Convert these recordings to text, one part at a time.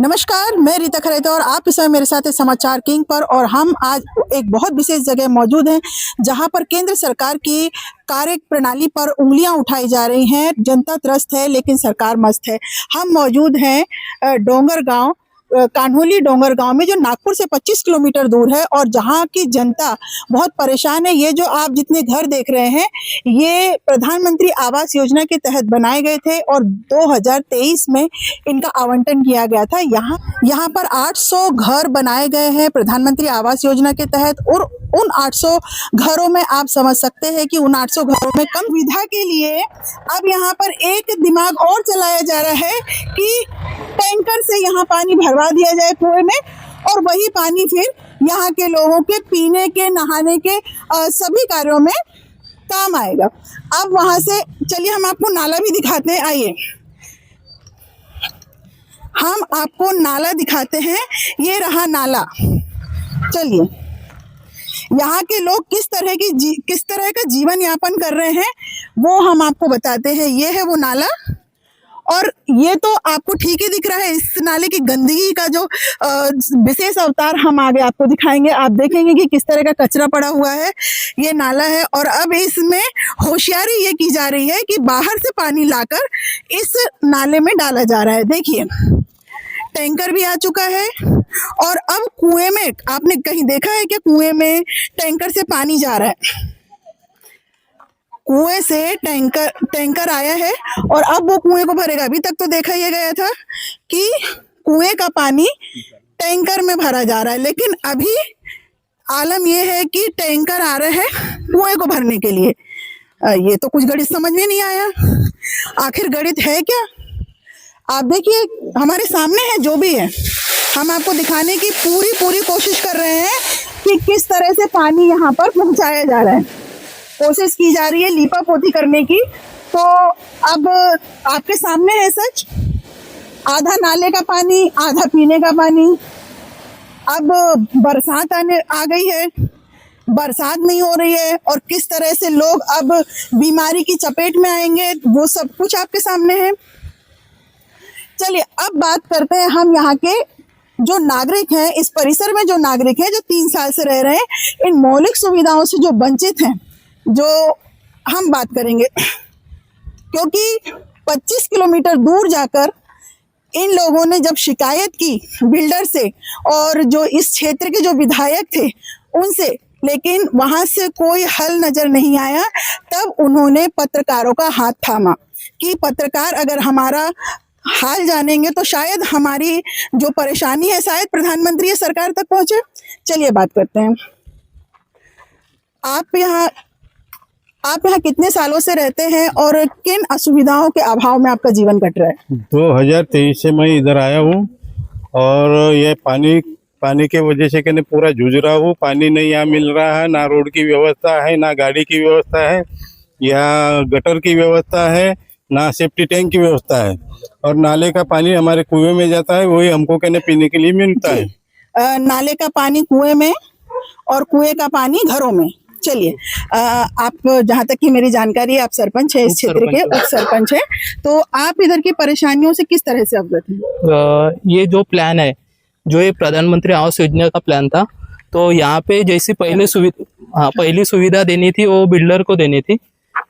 नमस्कार, मैं रीता खरेता और आप इस समय मेरे साथ हैं समाचार किंग पर। और हम आज एक बहुत विशेष जगह मौजूद हैं जहां पर केंद्र सरकार की कार्य प्रणाली पर उंगलियां उठाई जा रही हैं। जनता त्रस्त है लेकिन सरकार मस्त है। हम मौजूद हैं डोंगर गांव, कान्होली डोंगर गांव में, जो नागपुर से 25 किलोमीटर दूर है और जहां की जनता बहुत परेशान है। ये जो आप जितने घर देख रहे हैं ये प्रधानमंत्री आवास योजना के तहत बनाए गए थे और 2023 में इनका आवंटन किया गया था। यहाँ पर 800 घर बनाए गए हैं प्रधानमंत्री आवास योजना के तहत। और उन 800 घरों में आप समझ सकते हैं कि उन 800 घरों में कम सुविधा के लिए अब यहाँ पर एक दिमाग और चलाया जा रहा है कि टैंकर से यहाँ पानी भरवा दिया जाए कुएं में और वही पानी फिर यहाँ के लोगों के पीने के, नहाने के सभी कार्यों में काम आएगा। अब वहां से चलिए हम आपको नाला भी दिखाते हैं। आइए हम आपको नाला दिखाते हैं। ये रहा नाला। चलिए, यहाँ के लोग किस तरह का जीवन यापन कर रहे हैं वो हम आपको बताते हैं। ये है वो नाला और ये तो आपको ठीक ही दिख रहा है। इस नाले की गंदगी का जो विशेष अवतार हम आगे आपको दिखाएंगे। आप देखेंगे कि किस तरह का कचरा पड़ा हुआ है। ये नाला है और अब इसमें होशियारी ये की जा रही है कि बाहर से पानी लाकर इस नाले में डाला जा रहा है। देखिए, टैंकर भी आ चुका है और अब कुएं में, आपने कहीं देखा है कि कुएं में टैंकर से पानी जा रहा है? कुएं से टैंकर आया है और अब वो कुएं को भरेगा। अभी तक तो देखा ये गया था कि कुएं का पानी टैंकर में भरा जा रहा है, लेकिन अभी आलम ये है कि टैंकर आ रहा है कुएं को भरने के लिए। ये तो कुछ गणित समझ में नहीं आया। आखिर गणित है क्या? आप देखिए, हमारे सामने है जो भी है। हम आपको दिखाने की पूरी कोशिश कर रहे हैं कि किस तरह से पानी यहाँ पर पहुंचाया जा रहा है। कोशिश की जा रही है लीपा पोती करने की। तो अब आपके सामने है सच, आधा नाले का पानी, आधा पीने का पानी। अब बरसात आ गई है, बरसात नहीं हो रही है और किस तरह से लोग अब बीमारी की चपेट में आएंगे वो सब कुछ आपके सामने है। चलिए अब बात करते हैं हम यहाँ के जो नागरिक हैं, इस परिसर में जो नागरिक हैं, जो 3 साल से रह रहे हैं, इन मौलिक सुविधाओं से जो वंचित हैं, जो हम बात करेंगे। क्योंकि 25 किलोमीटर दूर जाकर इन लोगों ने जब शिकायत की बिल्डर से और जो इस क्षेत्र के जो विधायक थे उनसे, लेकिन वहां से कोई हल नजर नहीं आया। तब उन्होंने पत्रकारों का हाथ थामा कि पत्रकार अगर हमारा हाल जानेंगे तो शायद हमारी जो परेशानी है शायद प्रधानमंत्री या सरकार तक पहुंचे। चलिए बात करते हैं। आप यहाँ कितने सालों से रहते हैं और किन असुविधाओं के अभाव में आपका जीवन कट रहा है? 2023 से मैं इधर आया हूँ और ये पानी के वजह से कहने पूरा जूझ रहा हूँ। पानी नहीं यहाँ मिल रहा है, ना रोड की व्यवस्था है, ना गाड़ी की व्यवस्था है, यहाँ गटर की व्यवस्था है, ना सेफ्टी टैंक की व्यवस्था है और नाले का पानी हमारे कुएं में जाता है, वही हमको कहने पीने के लिए मिलता है। नाले का पानी कुएं में और कुएं का पानी घरों में। चलिए, आप, जहाँ तक कि मेरी जानकारी है, आप सरपंच है इस क्षेत्र के, उप सरपंच है, तो आप इधर की परेशानियों से किस तरह से अवगत हैं? ये जो प्लान है, जो ये प्रधानमंत्री आवास योजना का प्लान था, तो यहाँ पे जैसी पहली सुविधा देनी थी वो बिल्डर को देनी थी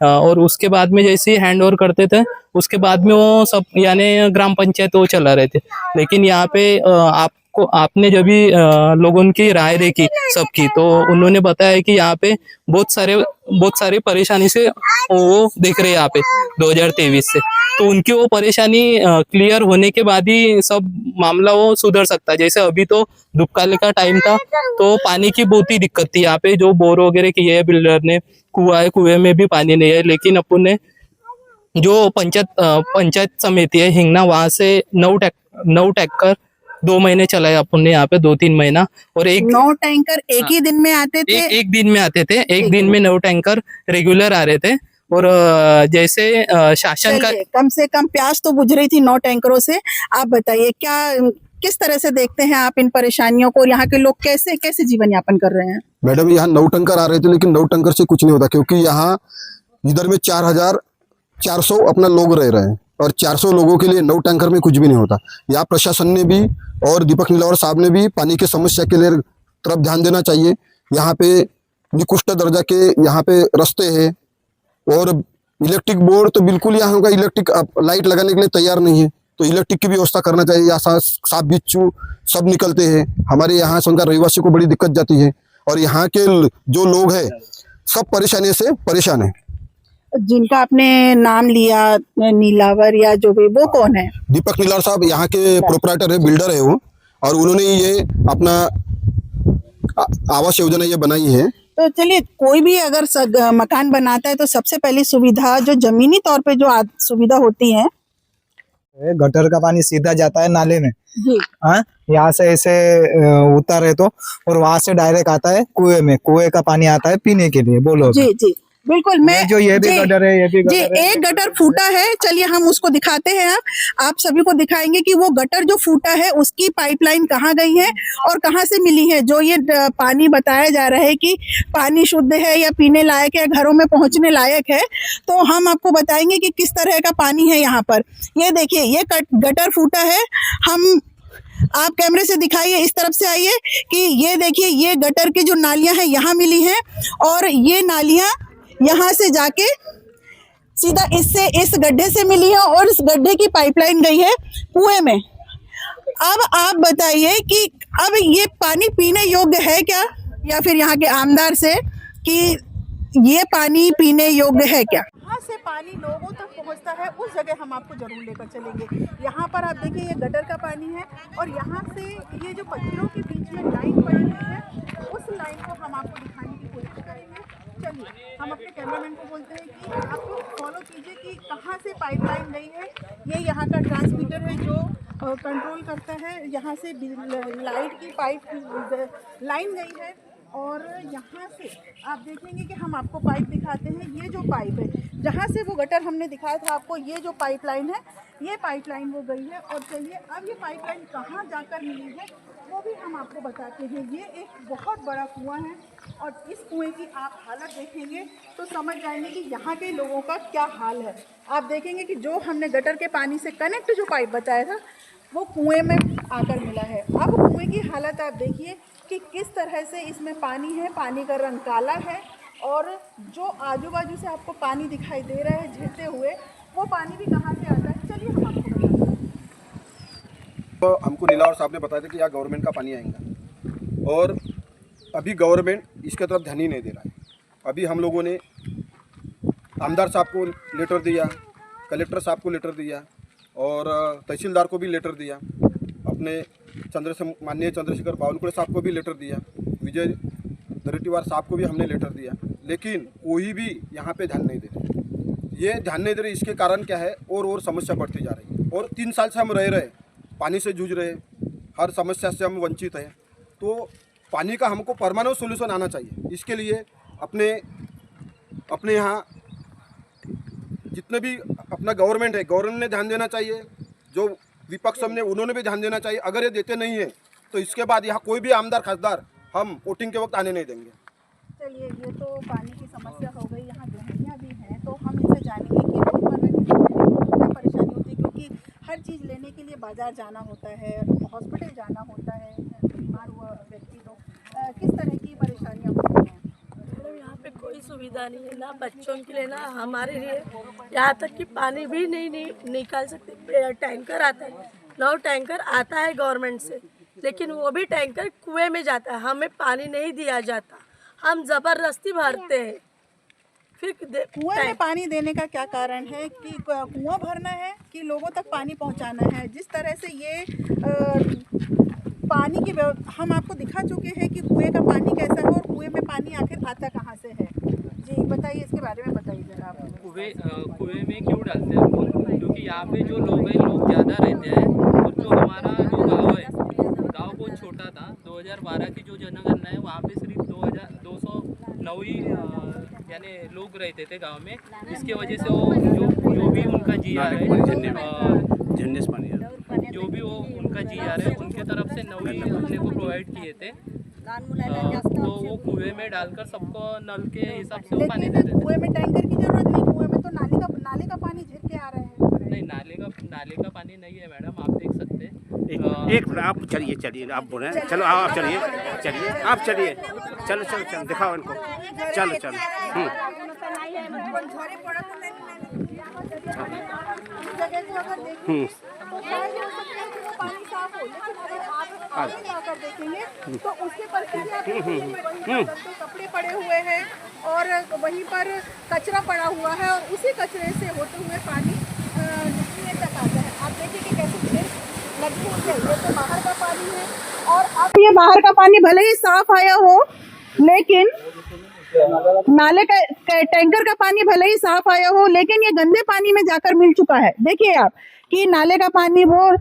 और उसके बाद में जैसे हैंड ओवर करते थे उसके बाद में वो सब यानी ग्राम पंचायत वो चला रहे थे। लेकिन यहाँ पे आपने जब भी लोगों की राय देखी सबकी, तो उन्होंने बताया कि यहाँ पे बहुत सारे परेशानी से वो देख रहे हैं यहाँ पे 2023 से। तो उनकी वो परेशानी क्लियर होने के बाद ही सब मामला वो सुधर सकता है। जैसे अभी तो दुष्काल का टाइम था तो पानी की बहुत ही दिक्कत थी यहाँ पे। जो बोर वगैरह किए है बिल्डर ने, कुएं में भी पानी नहीं है, लेकिन अपन ने जो पंचायत समिति है हिंगना, वहां से 9 टैंकर 2 महीने चलाए अपन ने यहाँ पे, 2-3 महीना। और 9 टैंकर एक ही दिन में आते थे? एक दिन में आते थे। एक दिन में 9 टैंकर रेगुलर आ रहे थे। और जैसे शासन का कम से कम प्यास तो बुझ रही थी 9 टैंकरों से। आप बताइए किस तरह से देखते हैं आप इन परेशानियों को और यहाँ के लोग कैसे जीवन यापन कर रहे हैं? मैडम, यहाँ 9 टैंकर आ रहे थे लेकिन 9 टैंकर से कुछ नहीं होता, क्योंकि यहाँ इधर में 4400 अपना लोग रह रहे हैं और 400 लोगों के लिए 9 टैंकर में कुछ भी नहीं होता। यहाँ प्रशासन ने भी और दीपक नीलावर साहब ने भी पानी की समस्या के लिए तरफ ध्यान देना चाहिए। यहाँ पे निकृष्ट दर्जा के यहाँ पे रास्ते हैं और इलेक्ट्रिक बोर्ड तो बिल्कुल यहाँ का इलेक्ट्रिक लाइट लगाने के लिए तैयार नहीं है, तो इलेक्ट्रिक की भी व्यवस्था करना चाहिए। यहाँ सांप बिच्छू सब निकलते हैं, हमारे यहाँ संकर रहवासी को बड़ी दिक्कत जाती है और यहाँ के जो लोग हैं सब परेशानी से परेशान है। जिनका आपने नाम लिया नीलावर या जो भी, वो कौन है? दीपक नीलावर साहब यहाँ के प्रोपराइटर है, बिल्डर है वो, और उन्होंने ये अपना आवास योजना ये बनाई है। तो चलिए, कोई भी अगर मकान बनाता है तो सबसे पहली सुविधा जो जमीनी तौर पे जो सुविधा होती है, गटर का पानी सीधा जाता है नाले में। जी हाँ, यहाँ से ऐसे उतारे तो, और वहां से डायरेक्ट आता है कुएं में। कुएं का पानी आता है पीने के लिए। बोलो। जी जी बिल्कुल। मैं जो ये भी जी, गटर है, ये भी जी गटर है। एक गटर फूटा है, चलिए हम उसको दिखाते हैं। आप सभी को दिखाएंगे कि वो गटर जो फूटा है उसकी पाइपलाइन कहाँ गई है और कहाँ से मिली है। जो ये पानी बताया जा रहा है कि पानी शुद्ध है या पीने लायक है, घरों में पहुंचने लायक है, तो हम आपको बताएंगे कि किस तरह का पानी है यहाँ पर। ये देखिए, ये गटर फूटा है। हम आप कैमरे से दिखाइए, इस तरफ से आइए कि ये देखिए, ये गटर की जो नालियां हैं यहाँ मिली हैं और ये नालियां यहाँ से जाके सीधा इस गड्ढे से मिली है और इस गड्ढे की पाइपलाइन गई है कुएं में। अब आप बताइए कि अब ये पानी पीने योग्य है क्या, या फिर यहाँ के आमदार से कि ये पानी पीने योग्य है क्या? कहाँ से पानी लोगों तक पहुँचता है उस जगह हम आपको जरूर लेकर चलेंगे। यहाँ पर आप देखिए, ये गटर का पानी है और यहाँ से ये जो पत्थरों के बीच में लाइन पड़ी हुई है, उस लाइन को हम आपको दिखाने की कोशिश करेंगे। चलिए, हम अपने कैमरामैन को बोलते हैं कि आप लोग फॉलो कीजिए कि कहाँ से पाइपलाइन गई है। ये यहाँ का ट्रांसमीटर है जो कंट्रोल करता है। यहाँ से लाइट की पाइप लाइन गई है और यहाँ से आप देखेंगे कि हम आपको पाइप दिखाते हैं। ये जो पाइप है, जहाँ से वो गटर हमने दिखाया था आपको, ये जो पाइपलाइन है, ये पाइपलाइन वो गई है। और चलिए, अब ये पाइपलाइन कहाँ जाकर मिली है वो भी हम आपको बताते हैं। ये एक बहुत बड़ा कुआं है और इस कुएं की आप हालत देखेंगे तो समझ जाएंगे कि यहाँ के लोगों का क्या हाल है। आप देखेंगे कि जो हमने गटर के पानी से कनेक्ट जो पाइप बताया था वो कुएं में आकर मिला है। अब कुएं की हालत आप देखिए कि किस तरह से इसमें पानी है। पानी का रंग काला है और जो आजू बाजू से आपको पानी दिखाई दे रहा है झिरते हुए, वो पानी भी कहाँ से आता है, चलिए हम आपको बताते हैं। तो हमको नीलावर साहब ने बताया था कि यहाँ गवर्नमेंट का पानी आएगा और अभी गवर्नमेंट इसके तरफ ध्यान ही नहीं दे रहा है। अभी हम लोगों ने आमदार साहब को लेटर दिया, कलेक्टर साहब को लेटर दिया और तहसीलदार को भी लेटर दिया, अपने माननीय चंद्रशेखर बावनकुळे साहब को भी लेटर दिया, विजय दरेटीवार साहब को भी हमने लेटर दिया, लेकिन कोई भी यहाँ पे ध्यान नहीं दे रहे। ये ध्यान नहीं दे रहे, इसके कारण क्या है, और समस्या बढ़ती जा रही है। और 3 साल से हम रह रहे, पानी से जूझ रहे, हर समस्या से हम वंचित हैं। तो पानी का हमको परमानेंट सोल्यूशन आना चाहिए। इसके लिए अपने यहाँ जितने भी अपना गवर्नमेंट है, गवर्नमेंट ने ध्यान देना चाहिए। जो विपक्ष हमने उन्होंने भी ध्यान देना चाहिए। अगर ये देते नहीं है तो इसके बाद यहाँ कोई भी आमदार खासदार हम वोटिंग के वक्त आने नहीं देंगे। चलिए, ये तो पानी की समस्या हो गई। यहाँ गृहिणियाँ भी हैं, तो हम इनसे जानेंगे कि रोजमर्रा की जिंदगी में क्या परेशानी होती है, क्योंकि हर चीज़ लेने के लिए बाजार जाना होता है, हॉस्पिटल जाना होता है, बीमार हुआ व्यक्ति लोग, किस तरह की परेशानियाँ होती हैं? मतलब यहाँ पे कोई सुविधा नहीं है, ना बच्चों के लिए ना हमारे लिए। यहाँ तक कि पानी भी नहीं निकाल सकते। टैंकर आता है, 9 टैंकर आता है गवर्नमेंट से, लेकिन वो भी टैंकर कुएं में जाता है, हमें पानी नहीं दिया जाता, हम ज़बरदस्ती भरते हैं। फिर कुएं में पानी देने का क्या कारण है कि कुआं भरना है कि लोगों तक पानी पहुंचाना है? जिस तरह से ये पानी की हम आपको दिखा चुके हैं कि कुएं का पानी कैसा है और कुएं में पानी आखिर आता कहाँ से है। जी बताइए, इसके बारे में बताइए जरा आप। कुएं में क्यों डालते हैं हम लोग? क्योंकि यहाँ पे जो लोग हैं, लोग ज़्यादा रहते हैं और जो हमारा जो गाँव है, गाँव बहुत छोटा था। 2012 की जो जनगणना है वहाँ पे सिर्फ 209 ही यानी लोग रहते थे गांव में। इसके वजह से वो जो भी उनका GR है, जो भी वो उनका GR है, उनके तरफ से 9 ही अपने को प्रोवाइड किए थे। तो वो कुएं में डालकर सबको नल के हिसाब से वो पानी देते थे। कुएं में टैंकर की जरूरत नहीं, कुएं में तो नाले का पानी झिर के आ रहा है। नहीं, नाले का पानी नहीं है मैडम, आप देख सकते हैं। एक मिनट, आप चलिए आप बोल रहे हैं, चलो आप चलिए आप चलिए, चलो दिखाओ इनको, चलो तो उसके पर कपड़े पड़े हुए हैं और वहीं पर कचरा पड़ा हुआ है और उसी कचरे से होते हुए पानी नीचे तक आता है। आप देखिए कि कैसे ढेर लगी हुई है। ये तो बाहर का पानी है और अब ये बाहर का पानी भले ही साफ आया हो, लेकिन नाले का टैंकर का पानी भले ही साफ आया हो, लेकिन ये गंदे पानी में जाकर मिल चुका है। देखिए आप कि नाले का पानी वो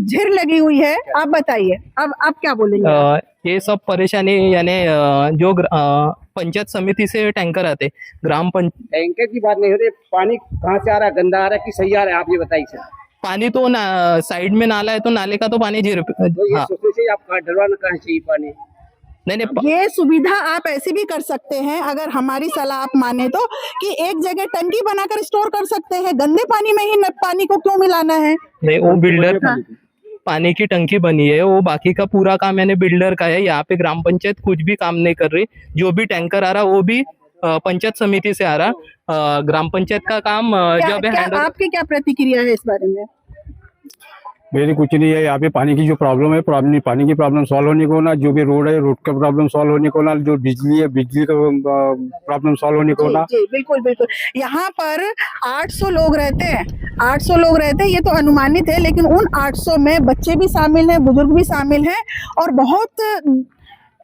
झिर लगी हुई है। आप बताइए, अब आप क्या बोलेंगे? ये सब परेशानी यानी जो पंचायत समिति से टैंकर आते, ग्राम पंचायत टैंकर की बात नहीं हो रही, पानी कहाँ से आ रहा है, गंदा आ रहा है कि सही आ रहा है, आप ये बताइए सर। पानी तो साइड में नाला है, तो नाले का तो पानी झिर तो ये सोचने से आप डरवाना कहाँ चाहिए पानी। नहीं, ये सुविधा आप ऐसे भी कर सकते हैं, अगर हमारी सलाह आप माने तो, कि एक जगह टंकी बनाकर स्टोर कर सकते हैं। गंदे पानी में ही पानी को क्यों मिलाना है? नहीं, वो बिल्डर पानी की टंकी बनी है, वो बाकी का पूरा काम यानी बिल्डर का है। यहाँ पे ग्राम पंचायत कुछ भी काम नहीं कर रही। जो भी टैंकर आ रहा वो भी पंचायत समिति से आ रहा। ग्राम पंचायत का काम जब आपकी क्या प्रतिक्रिया है इस बारे में? मेरी कुछ नहीं है। यहाँ पे पानी की जो प्रॉब्लम है, पानी की प्रॉब्लम सॉल्व होने को ना, जो भी रोड है रोड का प्रॉब्लम सॉल्व होने को ना, जो बिजली है बिजली का प्रॉब्लम सॉल्व होने को ना। जी बिल्कुल बिल्कुल। यहाँ पर 800 लोग रहते हैं, 800 लोग रहते हैं, ये तो अनुमानित है, लेकिन उन 800 में बच्चे भी शामिल हैं, बुजुर्ग भी शामिल हैं। और बहुत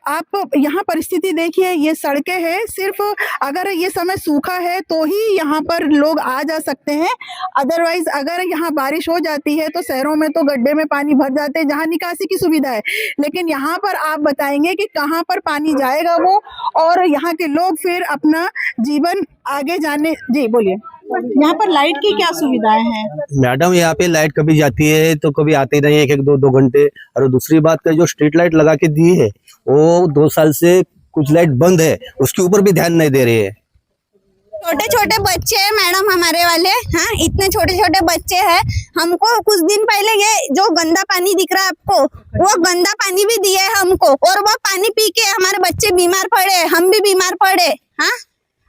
आप यहाँ परिस्थिति देखिए, ये सड़कें हैं, सिर्फ अगर ये समय सूखा है तो ही यहाँ पर लोग आ जा सकते हैं। अदरवाइज अगर यहाँ बारिश हो जाती है तो शहरों में तो गड्ढे में पानी भर जाते हैं जहाँ निकासी की सुविधा है, लेकिन यहाँ पर आप बताएंगे कि कहाँ पर पानी जाएगा वो, और यहाँ के लोग फिर अपना जीवन आगे जाने। जी बोलिए। यहाँ पर लाइट की क्या सुविधाएं हैं? मैडम, यहाँ पे लाइट कभी जाती है तो कभी आती नहीं है, 1-2 घंटे। और दूसरी बात का जो स्ट्रीट लाइट लगा के दी है वो 2 साल से कुछ लाइट बंद है, उसके ऊपर भी ध्यान नहीं दे रही है। छोटे छोटे बच्चे हैं मैडम हमारे वाले, हाँ इतने छोटे छोटे बच्चे हैं। हमको कुछ दिन पहले ये जो गंदा पानी दिख रहा है आपको, वो गंदा पानी भी दिया है हमको, और वो पानी पी के हमारे बच्चे बीमार पड़े, हम भी बीमार पड़े। हाँ,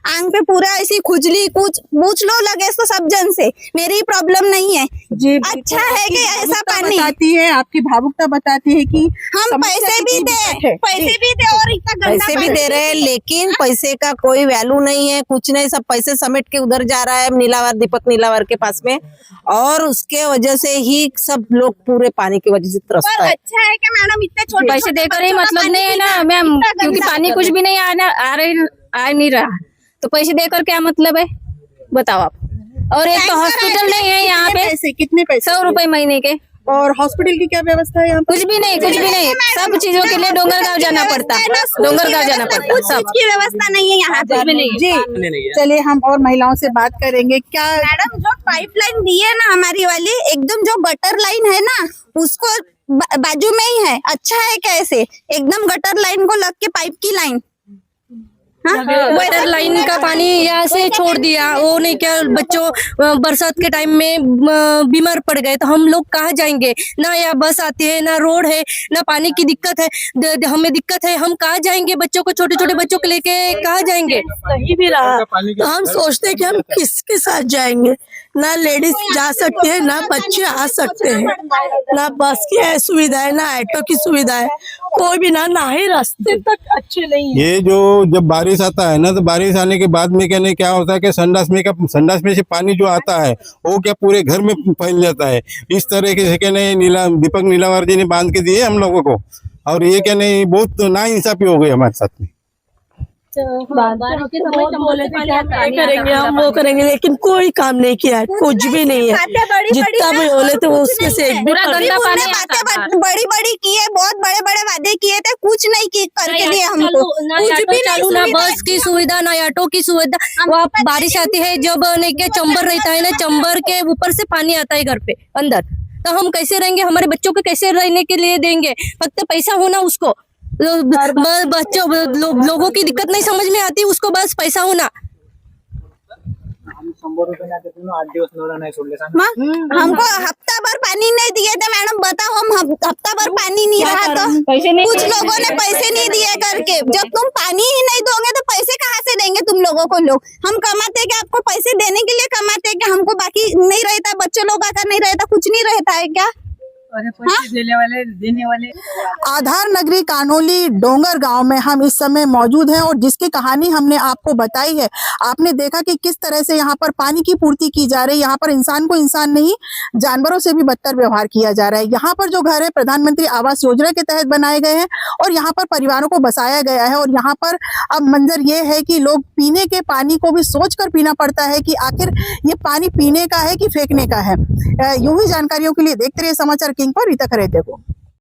आंख पे पूरा ऐसी खुजली, कुछ पूछ लो लगे तो सब जन से। मेरी प्रॉब्लम नहीं है जी। अच्छा है कि ऐसा पानी बताती है, आपकी भावुकता बताती है कि हम पैसे भी दे और इतना गंदा पैसे भी दे रहे हैं, लेकिन पैसे का कोई वैल्यू नहीं है, कुछ नहीं, सब पैसे समेट के उधर जा रहा है दीपक नीलावर के पास में, और उसके वजह से ही सब लोग पूरे पानी की वजह से त्रस्त है। अच्छा है कि मैडम इतने छोटे पैसे देकर ही मतलब नहीं है ना मैम, क्योंकि पानी कुछ भी नहीं आ नहीं रहा, तो पैसे देकर क्या मतलब है बताओ आप। और एक तो हॉस्पिटल नहीं है यहाँ पे। कितने पैसे? 100 रुपए महीने के। और हॉस्पिटल की क्या व्यवस्था है यहाँ? कुछ भी नहीं, कुछ भी नहीं। सब चीजों के लिए डोंगरगांव जाना पड़ता है, डोंगरगांव जाना पड़ता है। सब की व्यवस्था नहीं है यहाँ पे जी। चलिए हम और महिलाओं से बात करेंगे। क्या मैडम जो पाइपलाइन दी है ना हमारी वाली, एकदम जो गटर लाइन है ना उसको बाजू में ही है। अच्छा है कैसे एकदम गटर लाइन को लग के पाइप की लाइन, वाटर लाइन का पानी यहाँ से छोड़ दिया। वो नहीं क्या, बच्चों बरसात के टाइम में बीमार पड़ गए तो हम लोग कहाँ जाएंगे? ना यहाँ बस आती है, ना रोड है, ना पानी की दिक्कत है, हमें दिक्कत है। हम कहाँ जाएंगे? बच्चों को, छोटे छोटे बच्चों को लेके कहाँ जाएंगे? कहीं भी रहा तो हम सोचते हैं कि हम किसके साथ जाएंगे। ना लेडीज जा सकती है, ना बच्चे आ सकते हैं, ना बस की है सुविधा है, ना ऑटो की सुविधा है, कोई भी ना ही रास्ते तक अच्छे नहीं है। ये जो जब बारिश आता है ना, तो बारिश आने के बाद में कहने क्या होता है कि संडास में से पानी जो आता है वो क्या पूरे घर में फैल जाता है। इस तरह से कहने दीपक नीलावर जी ने बांध के दिए हम लोगों को, और ये कहने बहुत नाइंसाफी हो गई हमारे साथ में। करेंगे हम वो करेंगे, लेकिन कोई काम नहीं किया है, कुछ भी नहीं है। जितना भी बोले थे उसके से एक भी बड़ी बड़ी की है, बहुत बड़े बड़े वादे किए थे, कुछ नहीं की करके दिए हमको। कुछ भी नहीं, ना बस की सुविधा, ना ऑटो की सुविधा। वहाँ बारिश आती है जब नहीं क्या चंबर रहता है ना, चंबर के ऊपर से पानी आता है घर पे अंदर, तो हम कैसे रहेंगे? हमारे बच्चों को कैसे रहने के लिए देंगे? फक्त पैसा होना उसको, लोगों की दिक्कत नहीं समझ में आती, उसको बस पैसा होना। हमको हफ्ता भर पानी नहीं दिए थे मैडम, बताओ हम हफ्ता भर पानी नहीं रहा तो कुछ लोगों ने पैसे नहीं दिए करके। जब तुम पानी ही नहीं दोगे तो पैसे कहाँ से देंगे तुम लोगों को? लोग हम कमाते क्या? आपको पैसे देने के लिए कमाते क्या? हमको बाकी नहीं रहता, बच्चे लोग का नहीं रहता, कुछ नहीं रहता है क्या? देने वाले आधार नगरी कानोली डोंगर गांव में हम इस समय मौजूद हैं और जिसकी कहानी हमने आपको बताई है। आपने देखा कि किस तरह से यहाँ पर पानी की पूर्ति की जा रही है। यहाँ पर इंसान को इंसान नहीं, जानवरों से भी बदतर व्यवहार किया जा रहा है। यहाँ पर जो घर है प्रधानमंत्री आवास योजना के तहत बनाए गए हैं और यहाँ पर परिवारों को बसाया गया है। और यहाँ पर अब मंजर ये है कि लोग पीने के पानी को भी सोच कर पीना पड़ता है कि आखिर ये पानी पीने का है कि फेंकने का है। यूं ही जानकारियों के लिए देखते रहिए समाचार किंग पर। रीता खरेते को।